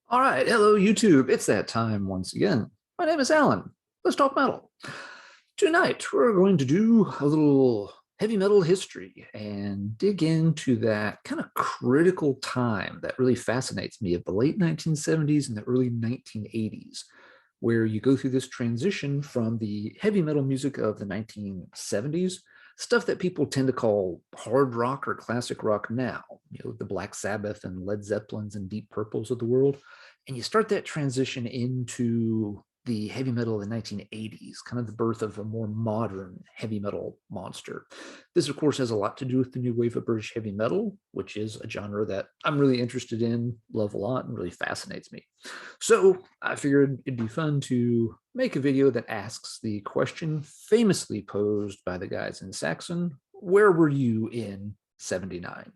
All right, hello YouTube. It's that time once again. My name is Alan. Let's talk metal. Tonight we're going to do a little heavy metal history and dig into that kind of critical time that really fascinates me of the late 1970s and the early 1980s, where you go through this transition from the heavy metal music of the 1970s, stuff that people tend to call hard rock or classic rock now, the Black Sabbath and Led Zeppelins and Deep Purples of the world. And you start that transition into the heavy metal of the 1980s, kind of the birth of a more modern heavy metal monster. This, of course, has a lot to do with the new wave of British heavy metal, which is a genre that I'm really interested in, love a lot, and really fascinates me. So I figured it'd be fun to make a video that asks the question famously posed by the guys in SAXON: where were you in 79?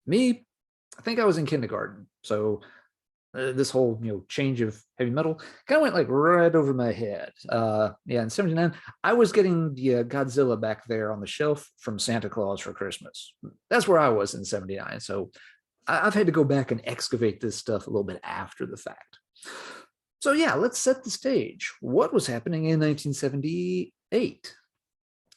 Me, I think I was in kindergarten. So this whole change of heavy metal kind of went like right over my head. Yeah, in 79 I was getting the Godzilla back there on the shelf from Santa Claus for Christmas. That's where I was in 79. So I've had to go back and excavate this stuff a little bit after the fact. So yeah, let's set the stage. What was happening in 1978?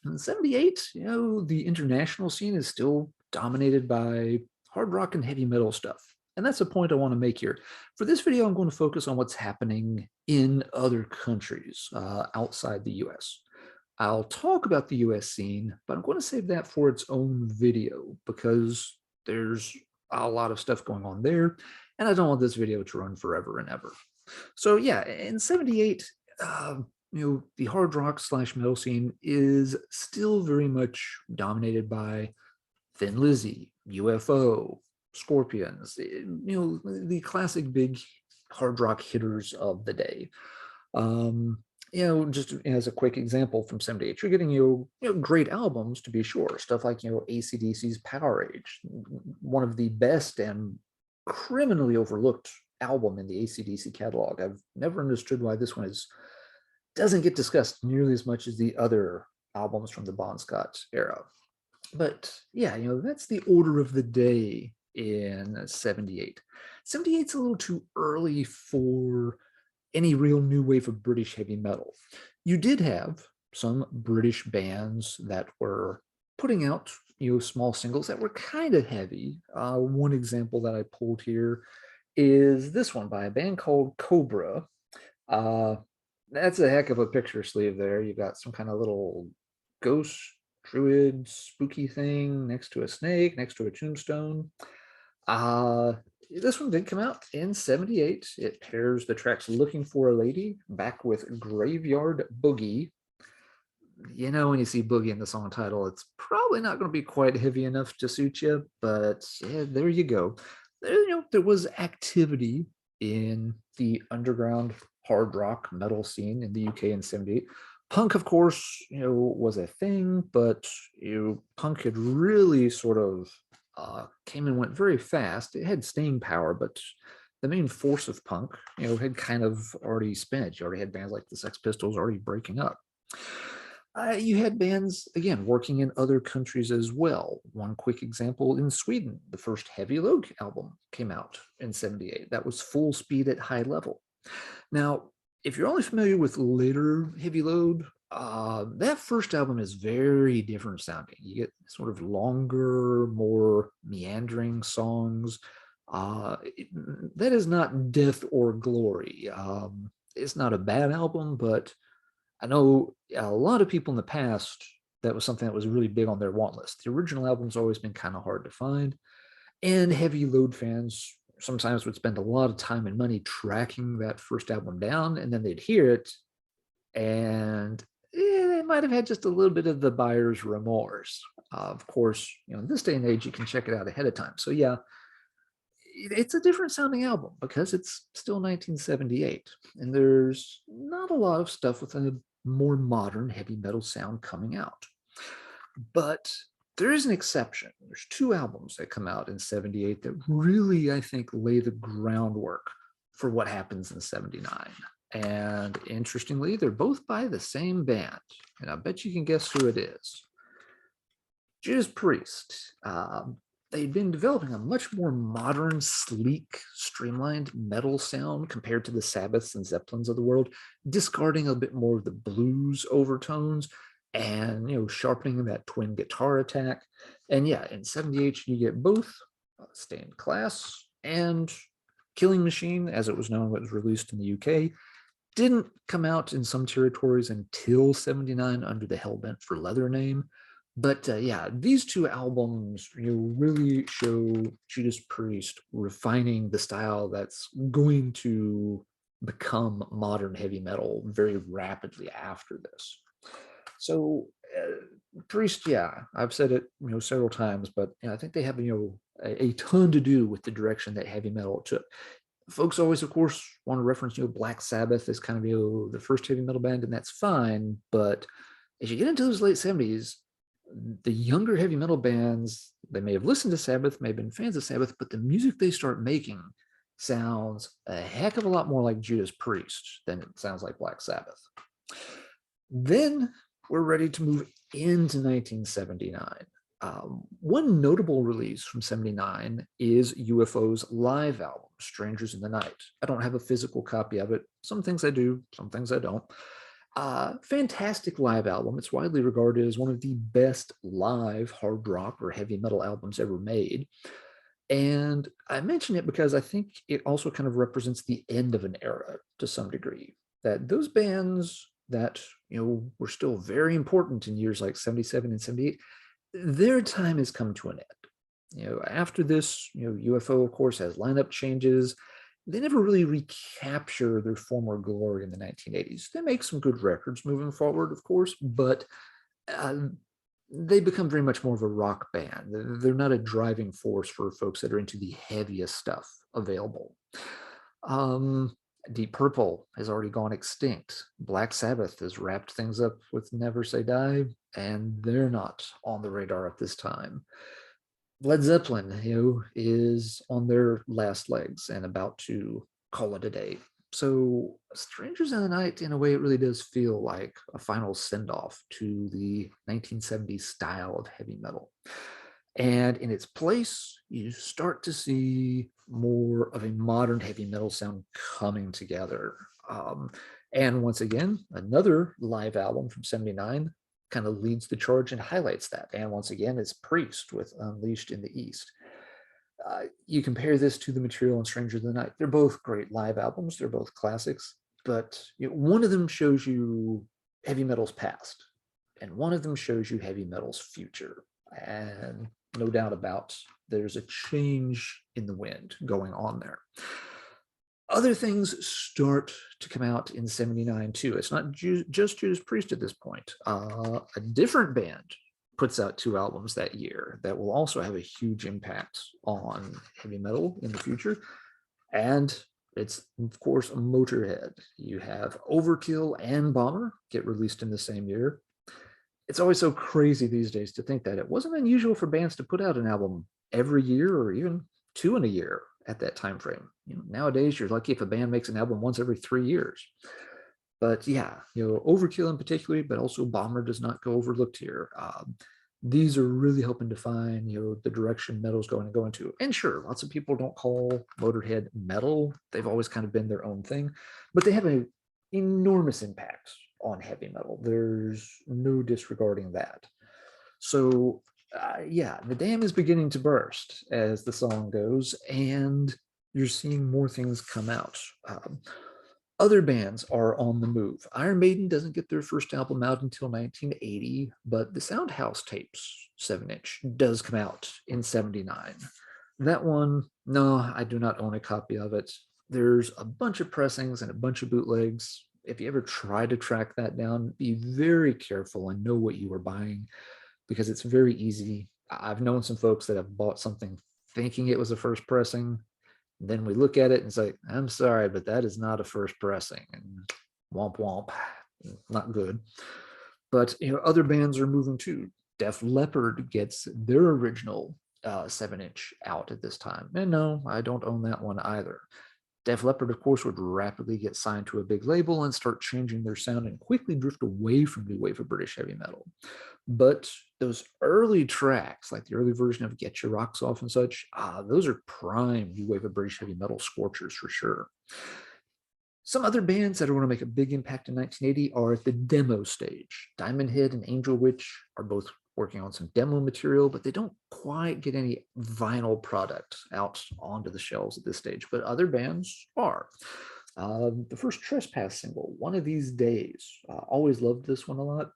In 78, the international scene is still dominated by hard rock and heavy metal stuff. And that's a point I want to make here. For this video, I'm going to focus on what's happening in other countries outside the US. I'll talk about the US scene, but I'm going to save that for its own video because there's a lot of stuff going on there, and I don't want this video to run forever and ever. So yeah, in 78, the hard rock / metal scene is still very much dominated by Thin Lizzy, UFO, Scorpions, the classic big hard rock hitters of the day. Just as a quick example from 78, you're getting great albums, to be sure, stuff like AC/DC's Power Age, one of the best and criminally overlooked album in the AC/DC catalog. I've never understood why this one doesn't get discussed nearly as much as the other albums from the Bon Scott era. But yeah, that's the order of the day in 78. 78's a little too early for any real new wave of British heavy metal. You did have some British bands that were putting out small singles that were kind of heavy. One example that I pulled here is this one by a band called Cobra. That's a heck of a picture sleeve there. You've got some kind of little ghost druid spooky thing next to a snake, next to a tombstone. This one did come out in 78. It pairs the tracks Looking for a Lady back with Graveyard Boogie. When you see Boogie in the song title, it's probably not going to be quite heavy enough to suit you, but yeah, there you go. There was activity in the underground hard rock metal scene in the UK in 78. Punk, of course, was a thing, but punk had really sort of came and went very fast. It had staying power, but the main force of punk, had kind of already spent. You already had bands like the Sex Pistols already breaking up. You had bands, again, working in other countries as well. One quick example, in Sweden, the first Heavy Load album came out in 78. That was Full Speed at High Level. Now, if you're only familiar with later Heavy Load, that first album is very different sounding. You get sort of longer, more meandering songs. That is not Death or Glory. It's not a bad album, but I know a lot of people in the past, that was something that was really big on their want list. The original album's always been kind of hard to find, and Heavy Load fans sometimes would spend a lot of time and money tracking that first album down, and then they'd hear it, and they might have had just a little bit of the buyer's remorse. Of course, in this day and age, you can check it out ahead of time. So yeah, it's a different sounding album because it's still 1978, and there's not a lot of stuff with a more modern heavy metal sound coming out. But there is an exception. There's two albums that come out in 78 that really, I think, lay the groundwork for what happens in 79. And interestingly, they're both by the same band. And I bet you can guess who it is. Judas Priest. they'd been developing a much more modern, sleek, streamlined metal sound compared to the Sabbaths and Zeppelins of the world, discarding a bit more of the blues overtones and sharpening that twin guitar attack. And yeah, in 78 you get both Stained Class and Killing Machine, as it was known, when it was released in the UK. Didn't come out in some territories until 79 under the Hellbent for Leather name. But yeah, these two albums really show Judas Priest refining the style that's going to become modern heavy metal very rapidly after this. So Priest, yeah, I've said it several times, but I think they have a ton to do with the direction that heavy metal took. Folks always, of course, want to reference Black Sabbath as kind of the first heavy metal band, and that's fine. But as you get into those late 70s, the younger heavy metal bands, they may have listened to Sabbath, may have been fans of Sabbath, but the music they start making sounds a heck of a lot more like Judas Priest than it sounds like Black Sabbath. Then we're ready to move into 1979. One notable release from 79 is UFO's live album, Strangers in the Night. I don't have a physical copy of it. Some things I do, some things I don't. Fantastic live album. It's widely regarded as one of the best live hard rock or heavy metal albums ever made. And I mention it because I think it also kind of represents the end of an era to some degree. That those bands that were still very important in years like 77 and 78, their time has come to an end. After this, UFO, of course, has lineup changes. They never really recapture their former glory in the 1980s. They make some good records moving forward, of course, but they become very much more of a rock band. They're not a driving force for folks that are into the heaviest stuff available. Deep Purple has already gone extinct. Black Sabbath has wrapped things up with Never Say Die, and they're not on the radar at this time. Led Zeppelin, is on their last legs and about to call it a day. So Strangers in the Night, in a way, it really does feel like a final send-off to the 1970s style of heavy metal. And in its place, you start to see more of a modern heavy metal sound coming together. And once again, another live album from 79 kind of leads the charge and highlights that. And once again, it's Priest with Unleashed in the East. You compare this to the material on Strangers in the Night. They're both great live albums. They're both classics. But one of them shows you heavy metal's past, and one of them shows you heavy metal's future. And no doubt about there's a change in the wind going on there. Other things start to come out in 79 too. It's not just Judas Priest at this point. A different band puts out 2 albums that year that will also have a huge impact on heavy metal in the future. And it's, of course, Motorhead. You have Overkill and Bomber get released in the same year. It's always so crazy these days to think that it wasn't unusual for bands to put out an album every year or even 2 in a year at that time frame. Nowadays you're lucky if a band makes an album once every 3 years. But yeah, Overkill in particular, but also Bomber does not go overlooked here. These are really helping define the direction metal's going to go into. And sure, lots of people don't call Motorhead metal. They've always kind of been their own thing, but they have an enormous impact on heavy metal. There's no disregarding that. So yeah, the dam is beginning to burst, as the song goes, and you're seeing more things come out. Other bands are on the move. Iron Maiden doesn't get their first album out until 1980, but the Soundhouse Tapes 7-inch does come out in 79. That one, no, I do not own a copy of it. There's a bunch of pressings and a bunch of bootlegs. If you ever try to track that down, be very careful and know what you are buying, because it's very easy. I've known some folks that have bought something thinking it was a first pressing. Then we look at it and say, I'm sorry, but that is not a first pressing. And womp womp, not good. But other bands are moving too. Def Leppard gets their original 7-inch out at this time. And no, I don't own that one either. Def Leppard, of course, would rapidly get signed to a big label and start changing their sound and quickly drift away from new wave of British heavy metal. But those early tracks, like the early version of Get Your Rocks Off and such, those are prime new wave of British heavy metal scorchers for sure. Some other bands that are going to make a big impact in 1980 are at the demo stage. Diamond Head and Angel Witch are both working on some demo material, but they don't quite get any vinyl product out onto the shelves at this stage, but other bands are. The first Trespass single, One of These Days, always loved this one a lot.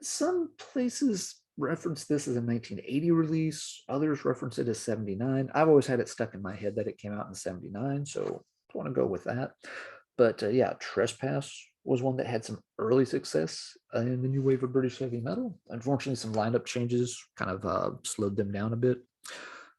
Some places reference this as a 1980 release, others reference it as 79. I've always had it stuck in my head that it came out in 79, so I want to go with that. But yeah, Trespass was one that had some early success in the new wave of British heavy metal. Unfortunately, some lineup changes kind of slowed them down a bit.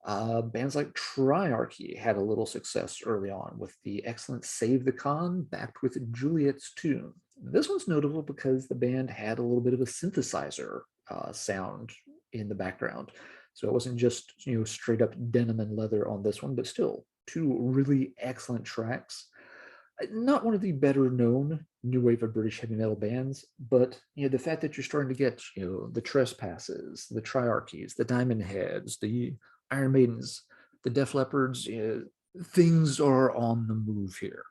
Bands like Triarchy had a little success early on with the excellent Save the Con, backed with Juliet's Tune. This one's notable because the band had a little bit of a synthesizer sound in the background. So it wasn't just, straight up denim and leather on this one, but still two really excellent tracks. Not one of the better known new wave of British heavy metal bands, but the fact that you're starting to get the Trespasses, the Triarchies, the Diamond Heads, the Iron Maidens, the Def Leppards, things are on the move here.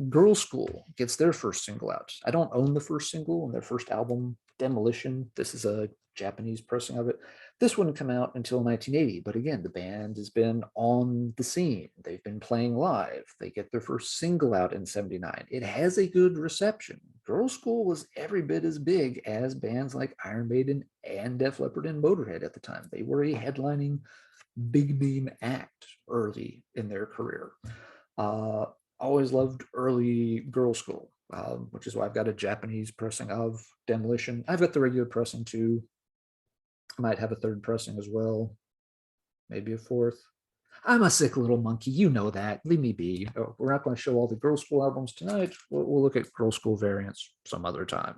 Girl School gets their first single out. I don't own the first single on their first album, Demolition. This is a Japanese pressing of it. This wouldn't come out until 1980, but again, the band has been on the scene. They've been playing live. They get their first single out in 79. It has a good reception. Girl School was every bit as big as bands like Iron Maiden and Def Leppard and Motorhead at the time. They were a headlining big name act early in their career. Always loved early Girl School, which is why I've got a Japanese pressing of Demolition. I've got the regular pressing too. I might have a third pressing as well, maybe a fourth. I'm a sick little monkey, you know that. Leave me be. We're not going to show all the Girl School albums tonight. We'll look at Girl School variants some other time.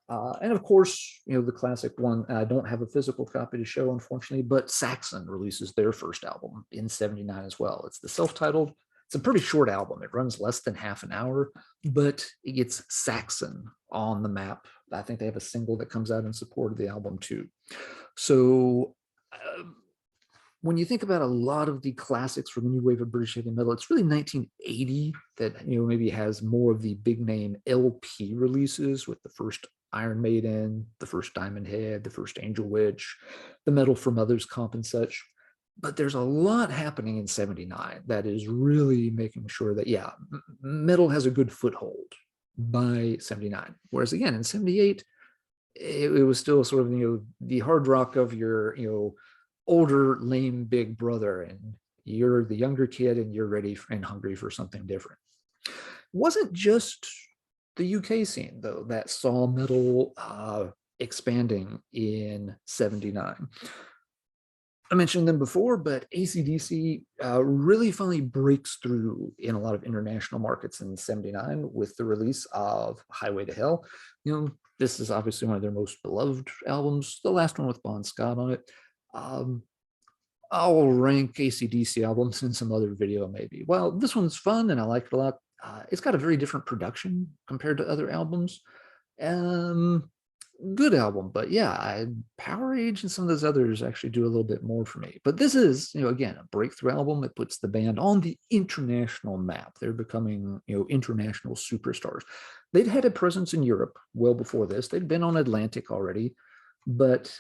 And of course, the classic one, I don't have a physical copy to show, unfortunately, but Saxon releases their first album in 79 as well. It's the self-titled. It's a pretty short album. It runs less than half an hour, but it gets Saxon on the map. I think they have a single that comes out in support of the album too. So when you think about a lot of the classics from the new wave of British heavy metal, it's really 1980 that maybe has more of the big name LP releases, with the first Iron Maiden, the first Diamond Head, the first Angel Witch, the Metal from Others comp and such. But there's a lot happening in 79 that is really making sure that, yeah, metal has a good foothold by 79. Whereas again, in 78, it was still sort of, the hard rock of your, older, lame big brother, and you're the younger kid and you're ready and hungry for something different. It wasn't just the UK scene, though, that saw metal expanding in 79. I mentioned them before, but AC/DC really finally breaks through in a lot of international markets in 79 with the release of Highway to Hell. This is obviously one of their most beloved albums, the last one with Bon Scott on it. I'll rank AC/DC albums in some other video maybe. Well, this one's fun and I like it a lot. It's got a very different production compared to other albums. Good album, but yeah, Power Age and some of those others actually do a little bit more for me. But this is, again, a breakthrough album. It puts the band on the international map. They're becoming, international superstars. They'd had a presence in Europe well before this. They'd been on Atlantic already, but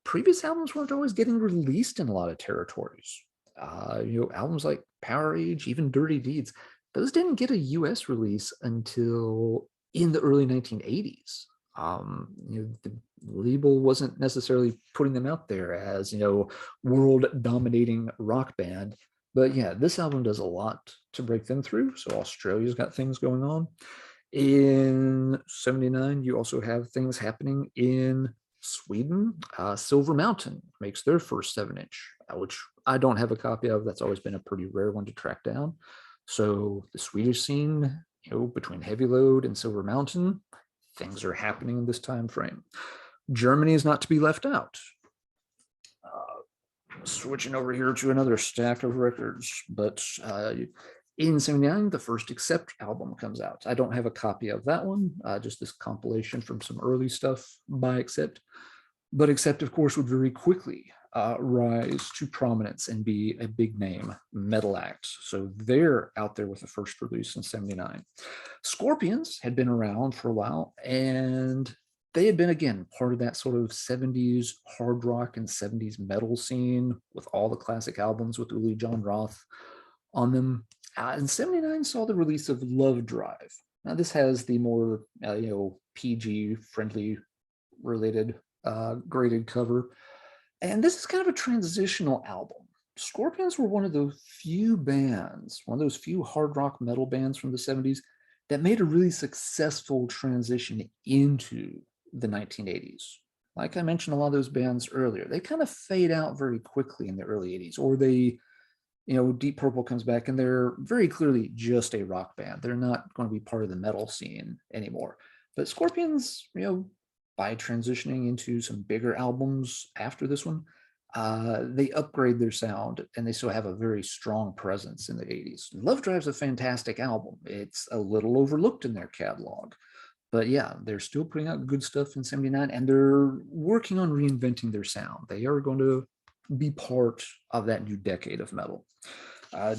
previous albums weren't always getting released in a lot of territories. Albums like Power Age, even Dirty Deeds, those didn't get a US release until in the early 1980s. The label wasn't necessarily putting them out there as, world dominating rock band. But yeah, this album does a lot to break them through. So Australia's got things going on. In 79, you also have things happening in Sweden. Silver Mountain makes their first 7-inch, which I don't have a copy of. That's always been a pretty rare one to track down. So the Swedish scene, between Heavy Load and Silver Mountain, things are happening in this time frame. Germany is not to be left out. Switching over here to another stack of records, but In 79, the first Accept album comes out. I don't have a copy of that one, just this compilation from some early stuff by Accept. But Accept, of course, would very quickly rise to prominence and be a big name metal act. So they're out there with the first release in 79. Scorpions had been around for a while, and they had been, again, part of that sort of 70s hard rock and 70s metal scene with all the classic albums with Uli John Roth on them. And 79 saw the release of Love Drive. Now, this has the more, PG friendly related graded cover. And this is kind of a transitional album. Scorpions were one of those few bands, one of those few hard rock metal bands from the 70s that made a really successful transition into the 1980s. Like I mentioned, a lot of those bands earlier, they kind of fade out very quickly in the early 80s, or they, Deep Purple comes back and they're very clearly just a rock band. They're not going to be part of the metal scene anymore. But Scorpions, by transitioning into some bigger albums after this one, they upgrade their sound and they still have a very strong presence in the 80s. Love Drive's a fantastic album. It's a little overlooked in their catalog. But yeah, they're still putting out good stuff in 79 and they're working on reinventing their sound. They are going to be part of that new decade of metal.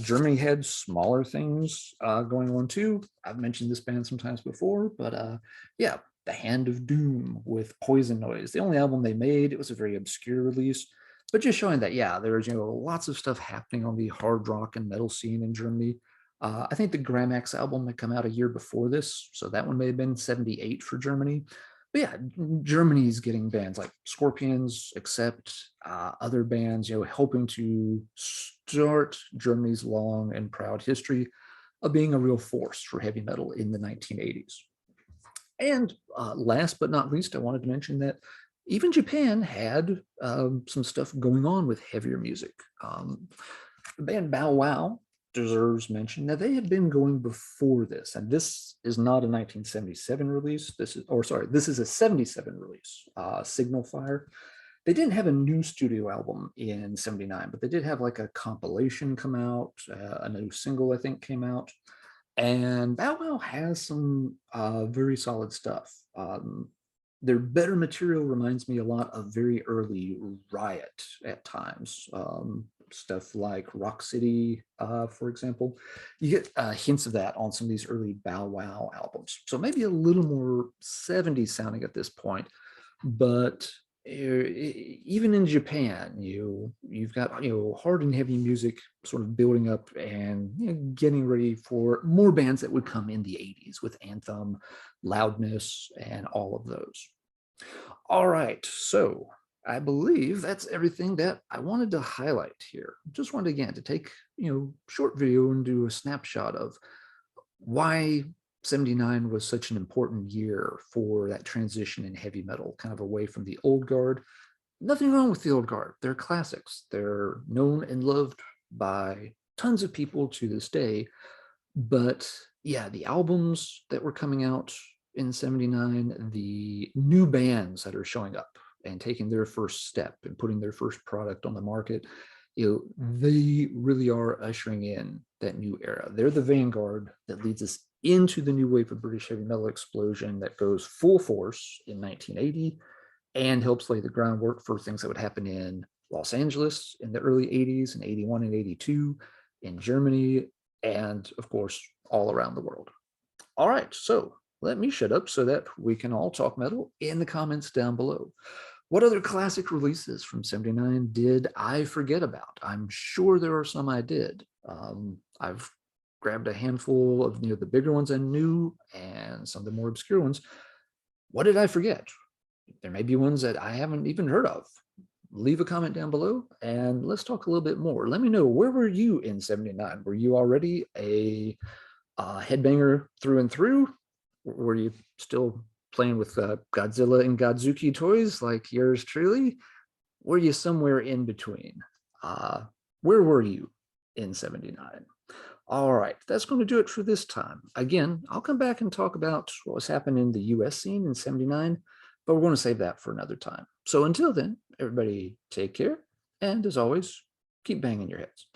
Germany had smaller things going on too. I've mentioned this band sometimes before, but yeah, The Hand of Doom with Poison Noise. The only album they made, it was a very obscure release, but just showing that, yeah, there's, lots of stuff happening on the hard rock and metal scene in Germany. I think the Gramax album had come out a year before this, so that one may have been 78 for Germany. But yeah, Germany's getting bands like Scorpions, Accept, other bands, helping to start Germany's long and proud history of being a real force for heavy metal in the 1980s. And last but not least, I wanted to mention that even Japan had some stuff going on with heavier music. The band Bow Wow deserves mention. Now, they had been going before this, and this is not a 1977 release. This is a 77 release, Signal Fire. They didn't have a new studio album in 79, but they did have like a compilation come out, a new single, I think, came out. And Bow Wow has some very solid stuff. Their better material reminds me a lot of very early Riot at times. Stuff like Rock City, for example. You get hints of that on some of these early Bow Wow albums. So maybe a little more 70s sounding at this point, but even in Japan, you've got hard and heavy music sort of building up and getting ready for more bands that would come in the 80s with Anthem, Loudness, and all of those. All right, so I believe that's everything that I wanted to highlight here. Just wanted again to take short video and do a snapshot of why 79 was such an important year for that transition in heavy metal, kind of away from the old guard. Nothing wrong with the old guard. They're classics. They're known and loved by tons of people to this day. But yeah, the albums that were coming out in 79, the new bands that are showing up and taking their first step and putting their first product on the market, they really are ushering in that new era. They're the vanguard that leads us into the new wave of British heavy metal explosion that goes full force in 1980 and helps lay the groundwork for things that would happen in Los Angeles in the early 80s and 81 and 82, in Germany, and of course, all around the world. All right, so let me shut up so that we can all talk metal in the comments down below. What other classic releases from 79 did I forget about? I'm sure there are some I did. I've grabbed a handful of the bigger ones I knew and some of the more obscure ones. What did I forget? There may be ones that I haven't even heard of. Leave a comment down below and let's talk a little bit more. Let me know, where were you in 79? Were you already a headbanger through and through? Were you still playing with Godzilla and Godzuki toys like yours truly? Were you somewhere in between? Where were you in 79? All right, that's going to do it for this time. Again, I'll come back and talk about what was happening in the US scene in 79, but we're going to save that for another time. So until then, everybody take care. And as always, keep banging your heads.